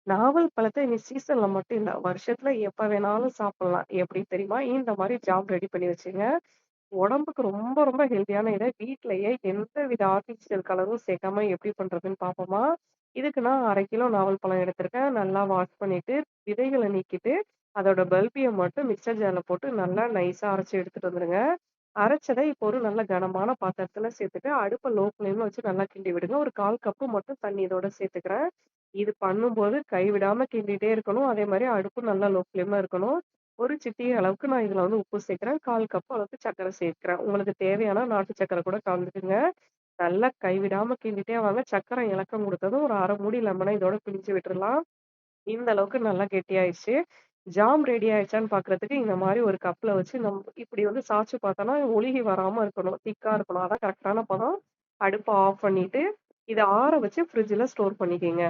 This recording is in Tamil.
நாவல் பழத்த இனி சீசன்ல மட்டும் இல்ல. வருஷத்துல எப்ப வேணாலும் சாப்பிடலாம். எப்படி தெரியுமா? இந்த மாரி ஜாம் ரெடி பண்ணி வச்சுங்க. உடம்புக்கு ரொம்ப ரொம்ப ஹெல்தியான இத வீட்லயே எந்த வித ஆர்டிபிஷியல் கலரும் சேர்க்காம எப்படி பண்றதுன்னு பார்ப்போமா? இதுக்கு நான் 1/2 கிலோ நாவல் பழம் எடுத்திருக்கேன். நல்லா வாஷ் பண்ணிட்டு, விதைகள நீக்கிட்டு, அதோட பல்பிய மட்டும் மிக்ஸர் ஜார்ல போட்டு நல்லா நைஸா அரைச்சு எடுத்துட்டு வந்துருங்க. அரைச்சத இப்போ ஒரு நல்ல கனமான பாத்திரத்துல சேர்த்துட்டு, அடுப்ப லோ ஃப்ளேம்ல வச்சு நல்லா கிண்டி விடுங்க. ஒரு 1/4 கப்பு மட்டும் தண்ணி இதோட சேர்த்துக்கிறேன். இது பண்ணும்போது கைவிடாம கிண்டிட்டே இருக்கணும். அதே மாரி அடுப்பும் நல்லா லோ ஃப்ளேம்ல இருக்கணும். ஒரு சிட்டிகை அளவுக்கு நான் இதுல வந்து உப்பு சேர்க்கிறேன். 1/4 கப் அளவுக்கு சர்க்கரை சேர்க்கிறேன். உங்களுக்கு தேவையானா நாட்டு சர்க்கரை கூட கலந்துக்குங்க. நல்லா கைவிடாம கிண்டிட்டே வாங்க. சர்க்கரை இலக்கம் குடுத்ததும் ஒரு 1/2 மூடி லெமன இதோட பிழிஞ்சு விட்டுறலாம். இந்த அளவுக்கு நல்லா கெட்டியாயிருச்சு. ஜாம் ரெடி ஆயிடுச்சான்னு பார்க்குறதுக்கு இந்த மாரி ஒரு கப்ல வச்சு இப்படி வந்து சாய்ச்சு பார்த்தோம்னா, ஒழுகி வராம இருக்கணும். திக்கா இருக்கணும். அதான் கரெக்ட்டான பதம். அடுப்ப ஆஃப் பண்ணிட்டு, இத ஆற வச்சு ஃப்ரிட்ஜ்ல ஸ்டோர் பண்ணிக்கங்க.